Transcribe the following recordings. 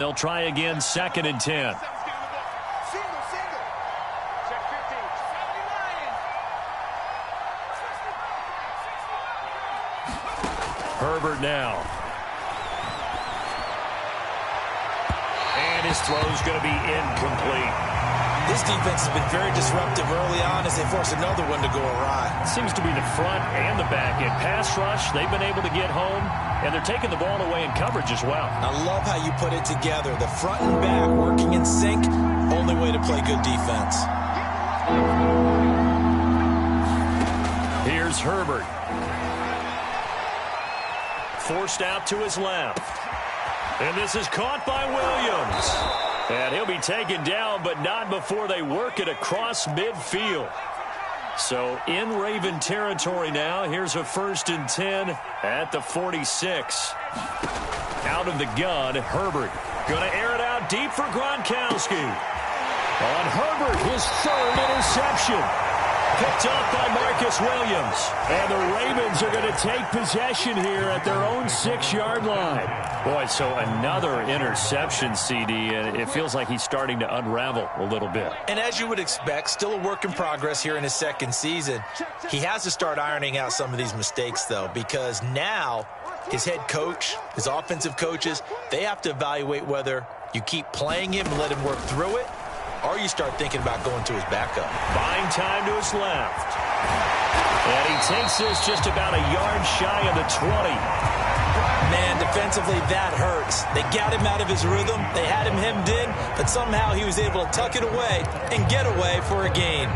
They'll try again, 2nd and 10. Herbert now. And his throw's going to be incomplete. This defense has been very disruptive early on as they force another one to go awry. Seems to be the front and the back. In pass rush, they've been able to get home, and they're taking the ball away in coverage as well. I love how you put it together. The front and back working in sync, only way to play good defense. Here's Herbert. Forced out to his left. And this is caught by Williams. And he'll be taken down, but not before they work it across midfield. So in Raven territory now. Here's a 1st and 10 at the 46. Out of the gun, Herbert. Going to air it out deep for Gronkowski. On Herbert, his 3rd interception. Picked off by Marcus Williams. And the Ravens are going to take possession here at their own 6-yard line. Boy, so another interception, CD, and it feels like he's starting to unravel a little bit. And as you would expect, still a work in progress here in his 2nd season. He has to start ironing out some of these mistakes, though, because now his head coach, his offensive coaches, they have to evaluate whether you keep playing him and let him work through it, or you start thinking about going to his backup. Buying time to his left. And he takes this just about a yard shy of the 20. Man, defensively, that hurts. They got him out of his rhythm. They had him hemmed in, but somehow he was able to tuck it away and get away for a gain.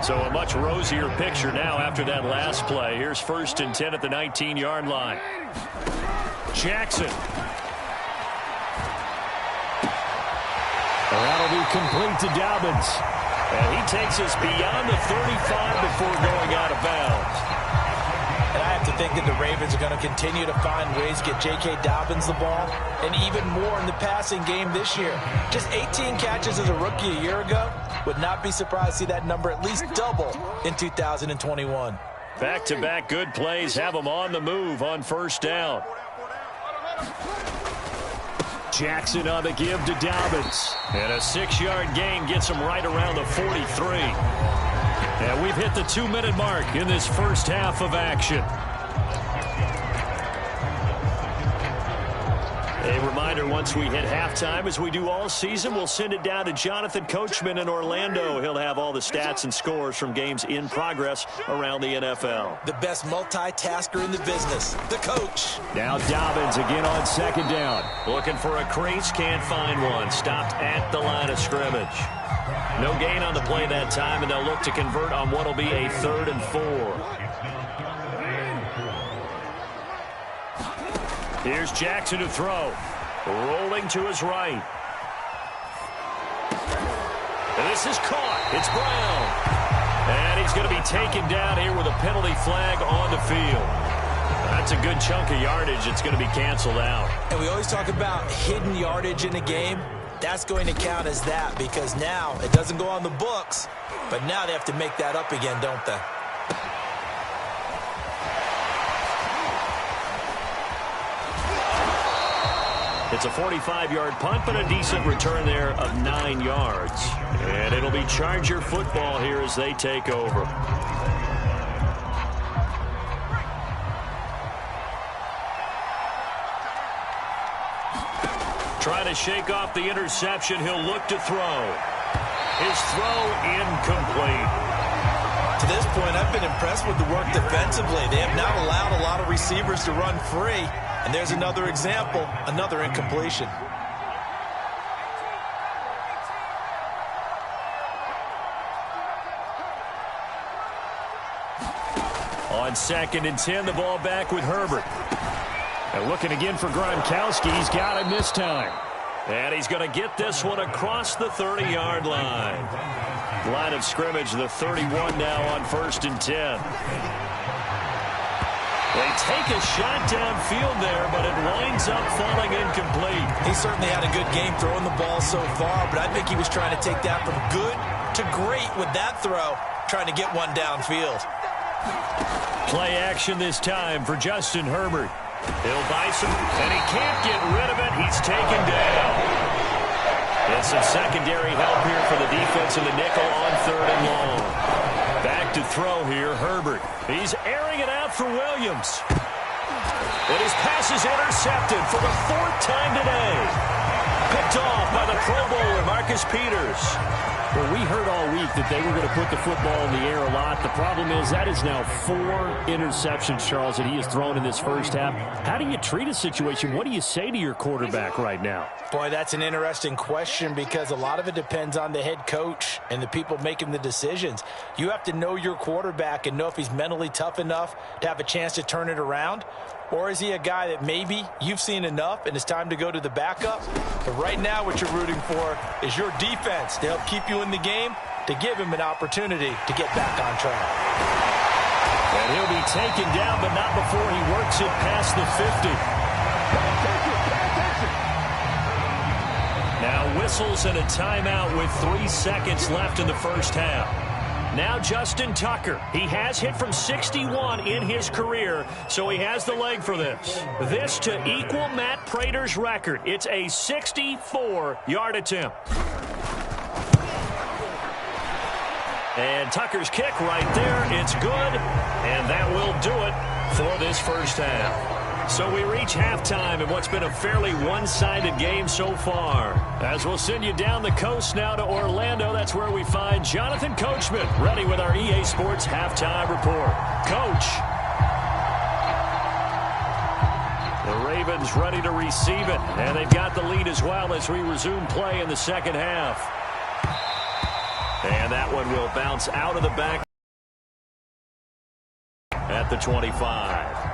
So a much rosier picture now after that last play. Here's 1st and 10 at the 19-yard line. Jackson. That'll be complete to Dobbins. And he takes us beyond the 35 before going out of bounds. And I have to think that the Ravens are going to continue to find ways to get J.K. Dobbins the ball, and even more in the passing game this year. Just 18 catches as a rookie a year ago. Would not be surprised to see that number at least double in 2021. Back-to-back good plays have them on the move on 1st down. Jackson on the give to Dobbins. And a 6-yard gain gets him right around the 43. And we've hit the 2-minute mark in this first half of action. A reminder, once we hit halftime, as we do all season, we'll send it down to Jonathan Coachman in Orlando. He'll have all the stats and scores from games in progress around the NFL. The best multitasker in the business, the coach. Now Dobbins again on 2nd down. Looking for a crease, can't find one. Stopped at the line of scrimmage. No gain on the play that time, and they'll look to convert on what will be a 3rd and 4. Here's Jackson to throw. Rolling to his right. And this is caught. It's Brown. And he's going to be taken down here with a penalty flag on the field. That's a good chunk of yardage. It's going to be canceled out. And we always talk about hidden yardage in a game. That's going to count as that because now it doesn't go on the books, but now they have to make that up again, don't they? It's a 45-yard punt, but a decent return there of 9 yards. And it'll be Charger football here as they take over. Trying to shake off the interception. He'll look to throw. His throw incomplete. To this point, I've been impressed with the work defensively. They have not allowed a lot of receivers to run free. And there's another example, another incompletion. On 2nd and 10, the ball back with Herbert. And looking again for Gronkowski. He's got him this time. And he's going to get this one across the 30-yard line. Line of scrimmage, the 31 now on 1st and 10. They take a shot downfield there, but it winds up falling incomplete. He certainly had a good game throwing the ball so far, but I think he was trying to take that from good to great with that throw, trying to get one downfield. Play action this time for Justin Herbert. He'll buy some, and he can't get rid of it. He's taken down. And some secondary help here for the defense in the nickel on 3rd and long. Back to throw here, Herbert. He's airing it out for Williams. And his pass is intercepted for the 4th time today. Picked off by the Pro Bowler, Marcus Peters. Well, we heard all week that they were going to put the football in the air a lot. The problem is that is now 4 interceptions, Charles, that he has thrown in this first half. How do you treat a situation? What do you say to your quarterback right now? Boy, that's an interesting question because a lot of it depends on the head coach and the people making the decisions. You have to know your quarterback and know if he's mentally tough enough to have a chance to turn it around. Or is he a guy that maybe you've seen enough and it's time to go to the backup? But right now what you're rooting for is your defense to help keep you in the game, to give him an opportunity to get back on track. And he'll be taken down, but not before he works it past the 50. Now whistles and a timeout with 3 seconds left in the first half. Now Justin Tucker. He has hit from 61 in his career, so he has the leg for this. This to equal Matt Prater's record. It's a 64-yard attempt. And Tucker's kick right there. It's good, and that will do it for this first half. So we reach halftime in what's been a fairly one-sided game so far. As we'll send you down the coast now to Orlando, that's where we find Jonathan Coachman, ready with our EA Sports Halftime Report. Coach. The Ravens ready to receive it, and they've got the lead as well as we resume play in the second half. And that one will bounce out of the back at the 25.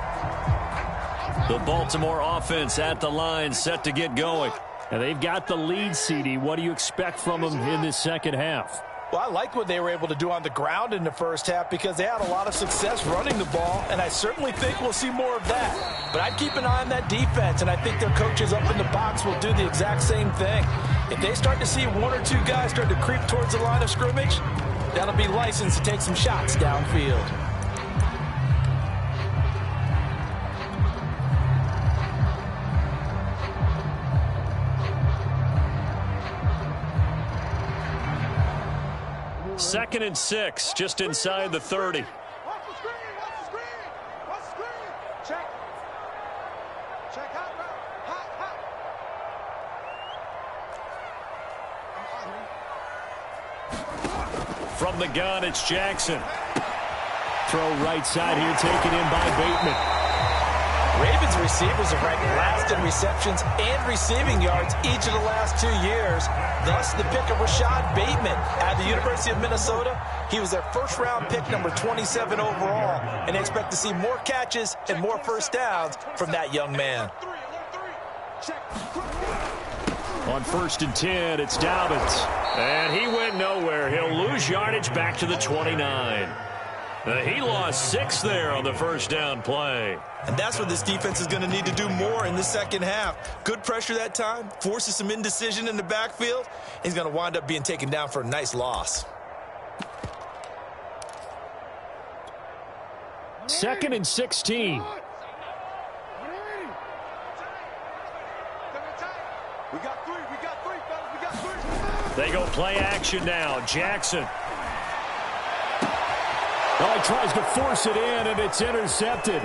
The Baltimore offense at the line, set to get going. And they've got the lead, CD. What do you expect from them in this second half? Well, I like what they were able to do on the ground in the first half because they had a lot of success running the ball, and I certainly think we'll see more of that. But I'd keep an eye on that defense, and I think their coaches up in the box will do the exact same thing. If they start to see 1 or 2 guys start to creep towards the line of scrimmage, that'll be licensed to take some shots downfield. Second and 6, just inside the 30. From the gun, it's Jackson. Throw right side here, taken in by Bateman. Ravens receivers have ranked last in receptions and receiving yards each of the last 2 years. Thus, the pick of Rashad Bateman at the University of Minnesota. He was their first-round pick, number 27 overall, and they expect to see more catches and more first downs from that young man. On 1st and 10, it's Dobbins. And he went nowhere. He'll lose yardage back to the 29. He lost 6 there on the first down play. And that's what this defense is going to need to do more in the second half. Good pressure that time, forces some indecision in the backfield. He's going to wind up being taken down for a nice loss. 2nd and 16. They go play action now. Jackson. Oh, he tries to force it in, and it's intercepted.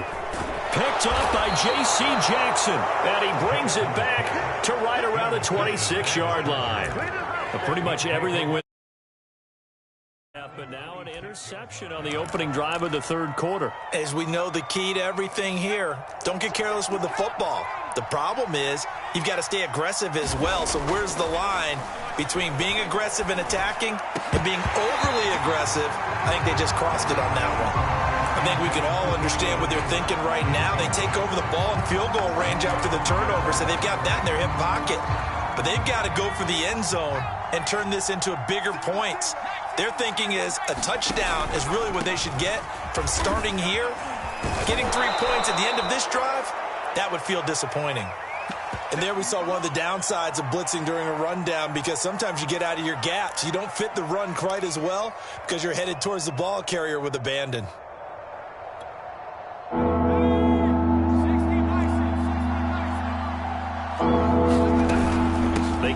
Picked up by J.C. Jackson. And he brings it back to right around the 26-yard line. But pretty much everything went. But now an interception on the opening drive of the 3rd quarter. As we know, the key to everything here, don't get careless with the football. The problem is you've got to stay aggressive as well. So where's the line between being aggressive and attacking and being overly aggressive? I think they just crossed it on that one. I think we can all understand what they're thinking right now. They take over the ball in field goal range after the turnover, so they've got that in their hip pocket. But they've got to go for the end zone and turn this into a bigger points. Their thinking is a touchdown is really what they should get from starting here. Getting 3 points at the end of this drive, that would feel disappointing. And there we saw one of the downsides of blitzing during a rundown, because sometimes you get out of your gaps. You don't fit the run quite as well because you're headed towards the ball carrier with abandon.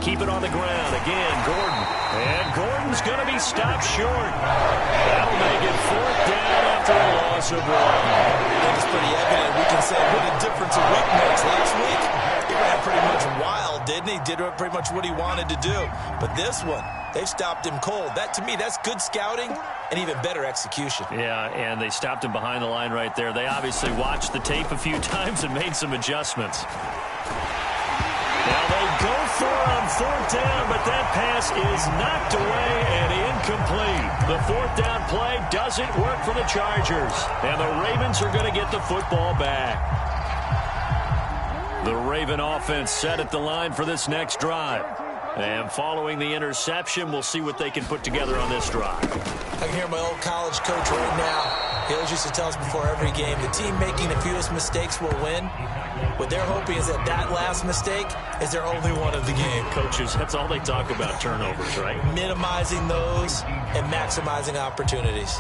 keep it on the ground. Again, Gordon. And Gordon's going to be stopped short. That'll make it 4th down after a loss of 1. I think it's pretty evident. We can say what a difference a week makes. Last week, he ran pretty much wild, didn't he? Did pretty much what he wanted to do. But this one, they've stopped him cold. That, to me, that's good scouting and even better execution. Yeah, and they stopped him behind the line right there. They obviously watched the tape a few times and made some adjustments. Now they go for it on 4th down, but that pass is knocked away and incomplete. The 4th down play doesn't work for the Chargers, and the Ravens are going to get the football back. The Raven offense set at the line for this next drive. And following the interception, we'll see what they can put together on this drive. I can hear my old college coach right now. He always used to tell us before every game, the team making the fewest mistakes will win. What they're hoping is that that last mistake is their only one of the game. Coaches, that's all they talk about, turnovers, right? Minimizing those and maximizing opportunities.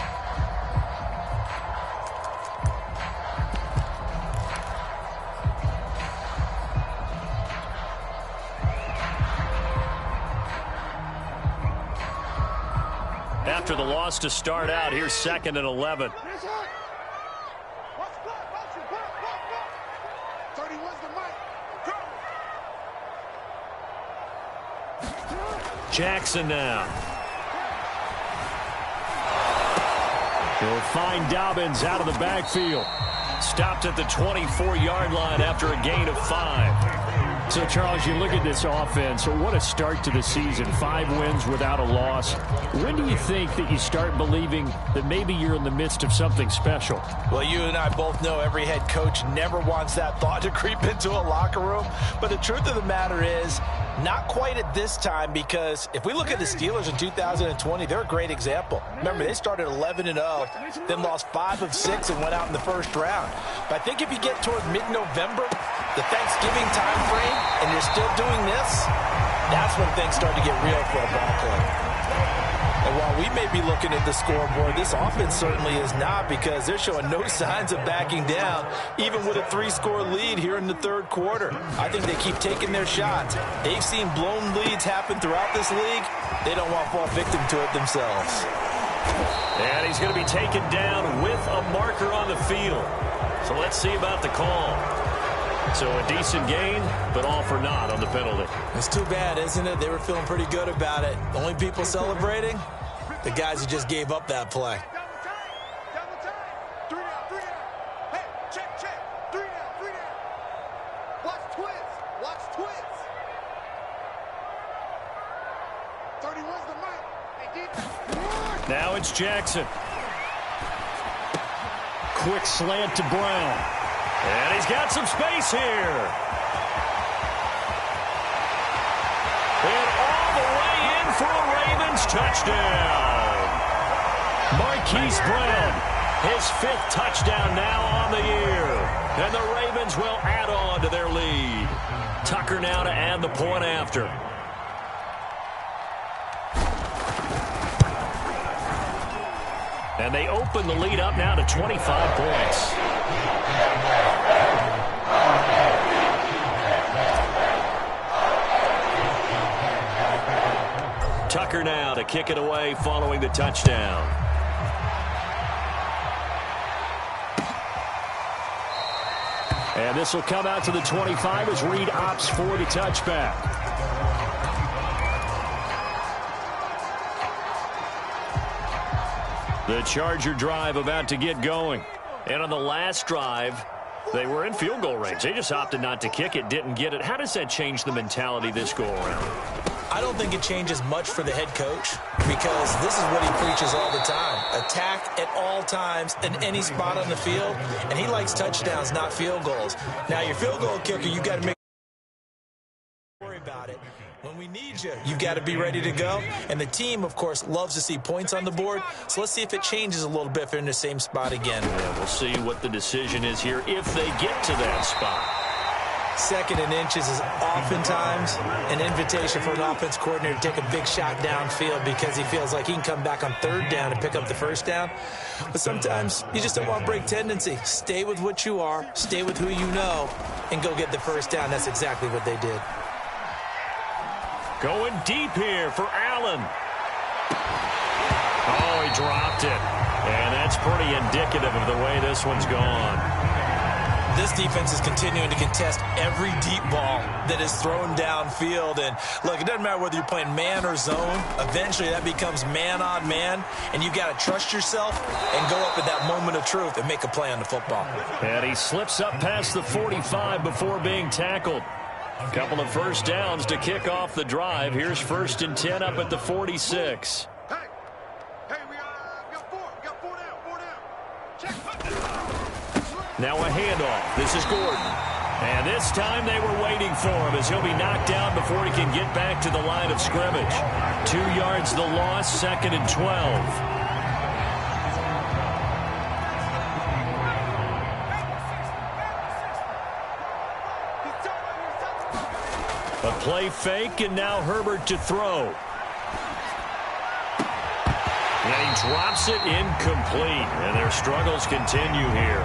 After the loss to start out, here's 2nd and 11. Jackson now. He'll find Dobbins out of the backfield. Stopped at the 24-yard line after a gain of 5. So, Charles, you look at this offense, so what a start to the season. 5 wins without a loss. When do you think that you start believing that maybe you're in the midst of something special? Well, you and I both know every head coach never wants that thought to creep into a locker room. But the truth of the matter is, not quite at this time, because if we look at the Steelers in 2020, they're a great example. Remember, they started 11-0, then lost 5 of 6 and went out in the first round. But I think if you get toward mid-November, the Thanksgiving time frame, and you're still doing this, that's when things start to get real for a ball club. And while we may be looking at the scoreboard, this offense certainly is not, because they're showing no signs of backing down, even with a 3-score lead here in the 3rd quarter. I think they keep taking their shots. They've seen blown leads happen throughout this league. They don't want to fall victim to it themselves. And he's going to be taken down with a marker on the field. So let's see about the call. So a decent gain, but all for naught on the penalty. It's too bad, isn't it? They were feeling pretty good about it. The only people celebrating, the guys who just gave up that play. Now it's Jackson. Quick slant to Brown. And he's got some space here. And all the way in for a Ravens touchdown. Marquise Brown, his 5th touchdown now on the year. And the Ravens will add on to their lead. Tucker now to add the point after. And they open the lead up now to 25 points. Tucker now to kick it away following the touchdown. And this will come out to the 25 as Reed opts for the touchback. The Charger drive about to get going. And on the last drive, they were in field goal range. They just opted not to kick it, didn't get it. How does that change the mentality this go around? I don't think it changes much for the head coach, because this is what he preaches all the time. Attack at all times in any spot on the field, and he likes touchdowns, not field goals. Now, your field goal kicker, you got to make worry about it. When we need you, you've got to be ready to go. And the team, of course, loves to see points on the board. So let's see if it changes a little bit if they're in the same spot again. Yeah, we'll see what the decision is here if they get to that spot. 2nd and inches is oftentimes an invitation for an offense coordinator to take a big shot downfield because he feels like he can come back on 3rd down and pick up the 1st down. But sometimes you just don't want to break tendency. Stay with what you are, stay with who you know, and go get the 1st down. That's exactly what they did. Going deep here for Allen. Oh, he dropped it. And that's pretty indicative of the way this one's gone. This defense is continuing to contest every deep ball that is thrown downfield. And, look, it doesn't matter whether you're playing man or zone. Eventually, that becomes man on man. And you've got to trust yourself and go up at that moment of truth and make a play on the football. And he slips up past the 45 before being tackled. A couple of first downs to kick off the drive. Here's 1st and 10 up at the 46. Now a handoff. This is Gordon. And this time they were waiting for him as he'll be knocked down before he can get back to the line of scrimmage. 2 yards the loss, 2nd and 12. A play fake, and now Herbert to throw. And he drops it incomplete. And their struggles continue here.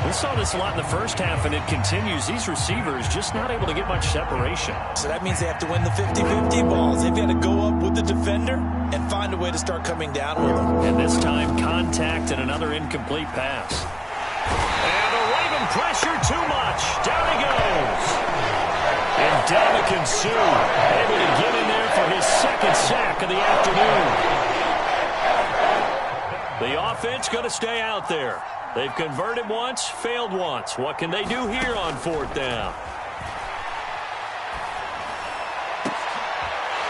We saw this a lot in the first half, and it continues. These receivers just not able to get much separation. So that means they have to win the 50-50 balls. They've got to go up with the defender and find a way to start coming down with them. And this time, contact and another incomplete pass. And the Raven pressure too much. Down he goes. And Dominican Sue able to get in there for his 2nd sack of the afternoon. The offense going to stay out there. They've converted once, failed once. What can they do here on 4th down?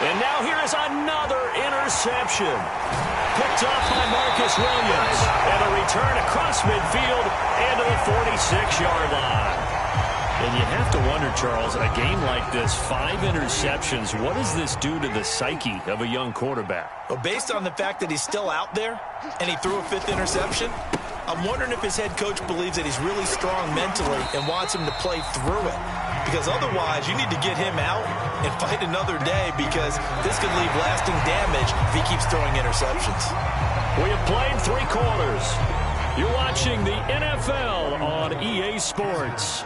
And now here is another interception. Picked off by Marcus Williams. And a return across midfield and to the 46-yard line. And you have to wonder, Charles, in a game like this, 5 interceptions, what does this do to the psyche of a young quarterback? Well, based on the fact that he's still out there and he threw a 5th interception, I'm wondering if his head coach believes that he's really strong mentally and wants him to play through it. Because otherwise, you need to get him out and fight another day, because this could leave lasting damage if he keeps throwing interceptions. We have played 3 quarters. You're watching the NFL on EA Sports.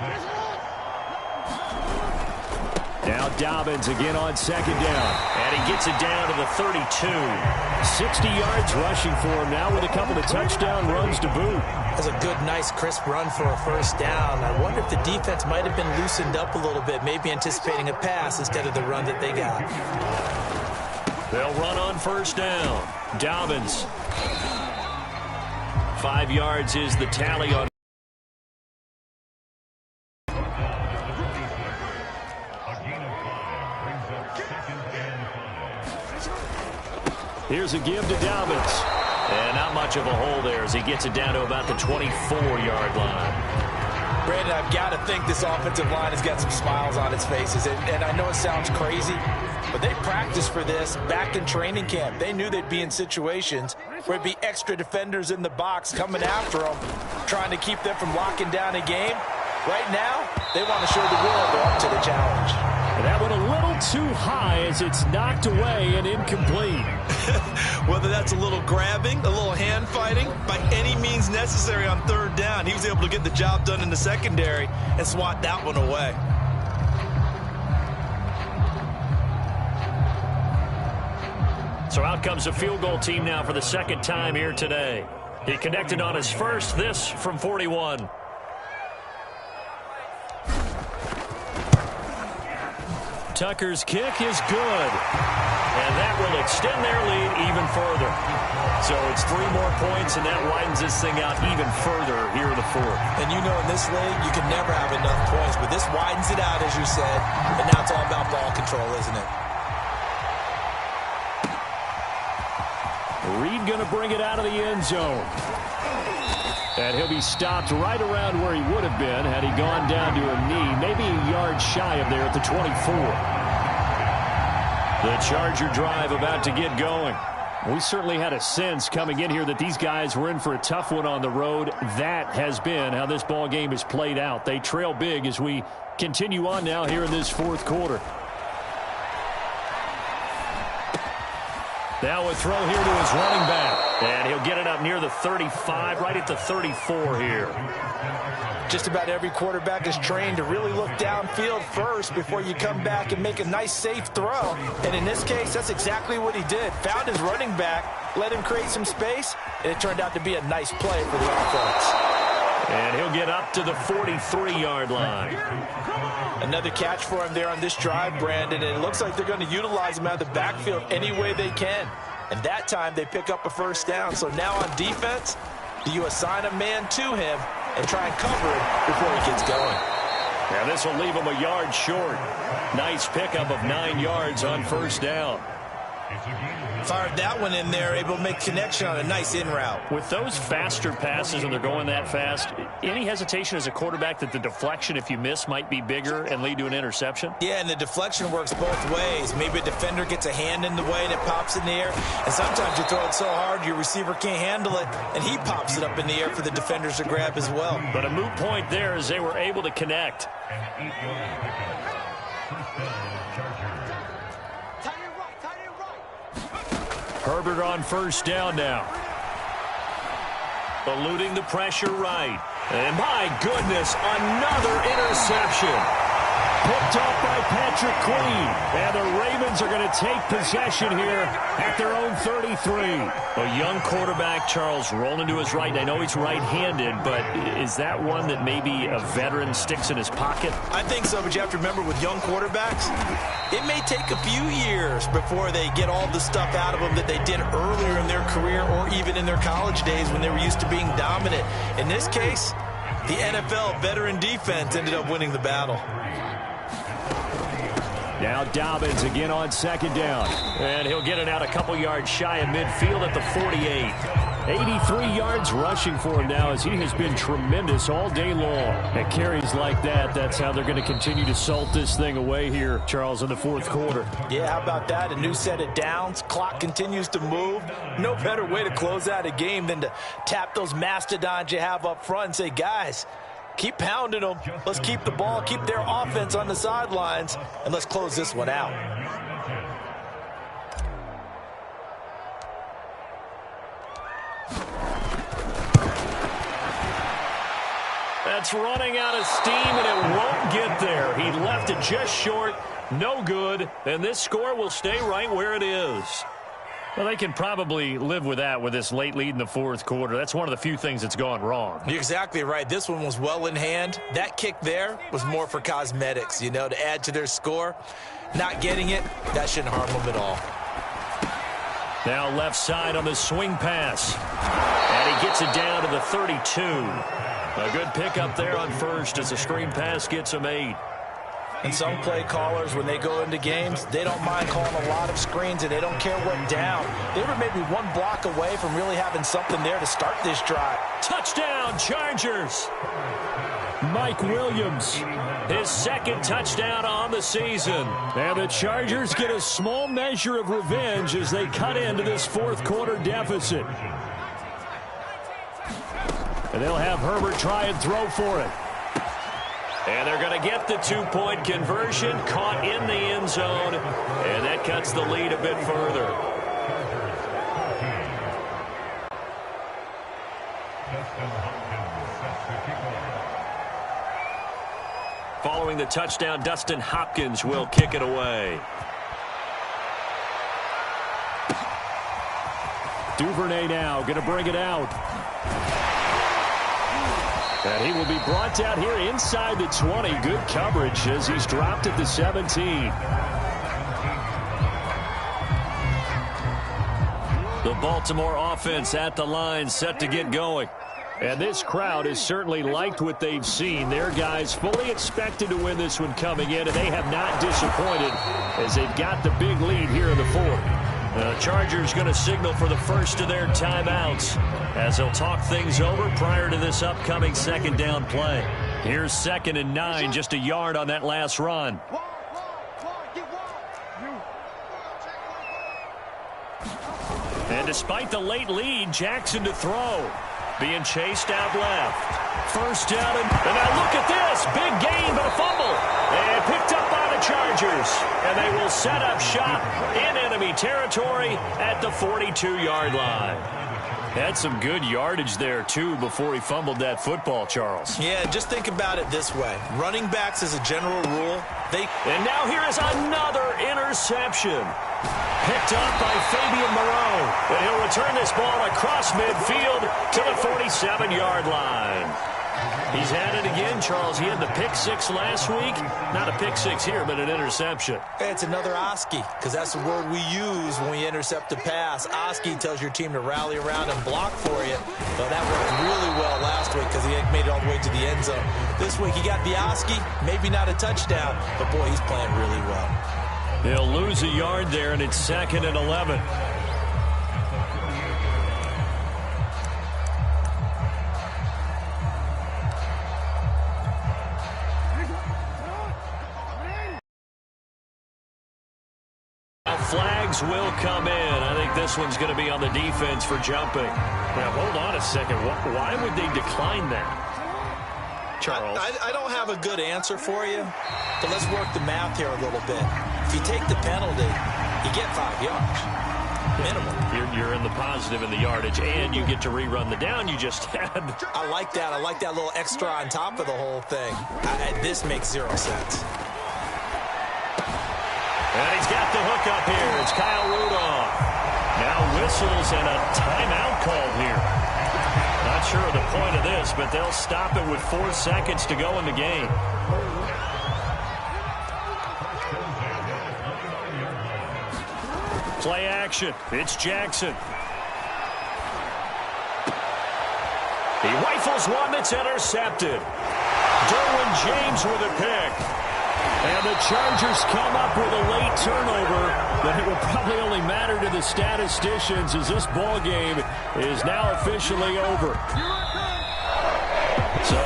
Now Dobbins again on 2nd down. And he gets it down to the 32. 60 yards rushing for him now with a couple of touchdown runs to boot. That's a good, nice, crisp run for a 1st down. I wonder if the defense might have been loosened up a little bit, maybe anticipating a pass instead of the run that they got. They'll run on 1st down. Dobbins. 5 yards is the tally on. Here's a give to Dobbins. And not much of a hole there as he gets it down to about the 24-yard line. Brandon, I've got to think this offensive line has got some smiles on its faces. And I know it sounds crazy, but they practiced for this back in training camp. They knew they'd be in situations where it'd be extra defenders in the box coming after them, trying to keep them from locking down a game. Right now, they want to show the world they're up to the challenge. And that one a little too high as it's knocked away and incomplete. Whether that's a little grabbing, a little hand fighting, by any means necessary on 3rd down, he was able to get the job done in the secondary and swat that one away. So out comes a field goal team now for the 2nd time here today. He connected on his first, this from 41. Tucker's kick is good. And that will extend their lead even further. So it's 3 more points, and that widens this thing out even further here in the 4th. And you know, in this league, you can never have enough points, but this widens it out, as you said, and now it's all about ball control, isn't it? Reed going to bring it out of the end zone. And he'll be stopped right around where he would have been had he gone down to a knee, maybe a yard shy of there at the 24. The Charger drive about to get going. We certainly had a sense coming in here that these guys were in for a tough one on the road. That has been how this ball game is played out. They trail big as we continue on now here in this 4th quarter. Now a throw here to his running back. And he'll get it up near the 35, right at the 34 here. Just about every quarterback is trained to really look downfield first before you come back and make a nice, safe throw. And in this case, that's exactly what he did. Found his running back, let him create some space, and it turned out to be a nice play for the offense. And he'll get up to the 43-yard line. Another catch for him there on this drive, Brandon, and it looks like they're going to utilize him out of the backfield any way they can. And that time they pick up a first down. So now on defense, do you assign a man to him and try and cover him before he gets going? Now this will leave him a yard short. Nice pickup of 9 yards on first down. Fired that one in there, able to make connection on a nice in route. With those faster passes and they're going that fast, any hesitation as a quarterback that the deflection, if you miss, might be bigger and lead to an interception? Yeah, and the deflection works both ways. Maybe a defender gets a hand in the way and it pops in the air. And sometimes you throw it so hard your receiver can't handle it, and he pops it up in the air for the defenders to grab as well. But a moot point there as they were able to connect. Herbert on first down now. Eluding the pressure right. And my goodness, another interception. Picked off by Patrick Queen. And the Ravens are going to take possession here at their own 33. A young quarterback, Charles, rolling to his right. I know he's right-handed, but is that one that maybe a veteran sticks in his pocket? I think so, but you have to remember with young quarterbacks, it may take a few years before they get all the stuff out of them that they did earlier in their career or even in their college days when they were used to being dominant. In this case, the NFL veteran defense ended up winning the battle. Now Dobbins again on second down. And he'll get it out a couple yards shy of midfield at the 48. 83 yards rushing for him now as he has been tremendous all day long. At carries like that, that's how they're going to continue to salt this thing away here, Charles, in the fourth quarter. Yeah, how about that? A new set of downs. Clock continues to move. No better way to close out a game than to tap those mastodons you have up front and say, guys, keep pounding them. Let's keep the ball, keep their offense on the sidelines, and let's close this one out. That's running out of steam, and it won't get there. He left it just short, no good, and this score will stay right where it is. Well, they can probably live with that with this late lead in the fourth quarter. That's one of the few things that's gone wrong. You're exactly right. This one was well in hand. That kick there was more for cosmetics, you know, to add to their score. Not getting it, that shouldn't harm them at all. Now left side on the swing pass. And he gets it down to the 32. A good pickup there on first as the screen pass gets him 8. And some play callers, when they go into games, they don't mind calling a lot of screens, and they don't care what down. They were maybe one block away from really having something there to start this drive. Touchdown, Chargers. Mike Williams, his second touchdown on the season. And the Chargers get a small measure of revenge as they cut into this fourth quarter deficit. And they'll have Herbert try and throw for it. And they're going to get the two-point conversion, caught in the end zone, and that cuts the lead a bit further. Following the touchdown, Dustin Hopkins will kick it away. Duvernay now going to bring it out. And he will be brought down here inside the 20. Good coverage as he's dropped at the 17. The Baltimore offense at the line, set to get going. And this crowd has certainly liked what they've seen. Their guys fully expected to win this one coming in, and they have not disappointed as they've got the big lead here in the fourth. The Chargers going to signal for the first of their timeouts as they'll talk things over prior to this upcoming second down play. Here's 2nd and 9, just a yard on that last run. And despite the late lead, Jackson to throw. Being chased out left. First down, and now look at this. Big gain, but a fumble. And picked up by the the Chargers, and they will set up shop in enemy territory at the 42-yard line. Had some good yardage there, too, before he fumbled that football, Charles. Yeah, just think about it this way. Running backs, as a general rule, And now here is another interception. Picked up by Fabian Moreau. And he'll return this ball across midfield to the 47-yard line. He's had it again, Charles. He had the pick six last week. Not a pick six here, but an interception. It's another Oski, because that's the word we use when we intercept a pass. Oski tells your team to rally around and block for you. Well, that worked really well last week because he made it all the way to the end zone. This week he got the Oski, maybe not a touchdown, but boy, he's playing really well. He'll lose a yard there, and it's 2nd and 11. Flags will come in. I think this one's going to be on the defense for jumping. Now, hold on a second. Why would they decline that, Charles? I don't have a good answer for you, but let's work the math here a little bit. If you take the penalty, you get 5 yards. Minimum. You're in the positive in the yardage, and you get to rerun the down you just had. I like that. I like that little extra on top of the whole thing. This makes 0 sense. And he's got the hook up here. It's Kyle Rudolph. Now whistles and a timeout called here. Not sure of the point of this, but they'll stop it with 4 seconds to go in the game. Play action. It's Jackson. He rifles one that's intercepted. Derwin James with a pick. And the Chargers come up with a late turnover, but it will probably only matter to the statisticians as this ball game is now officially over. So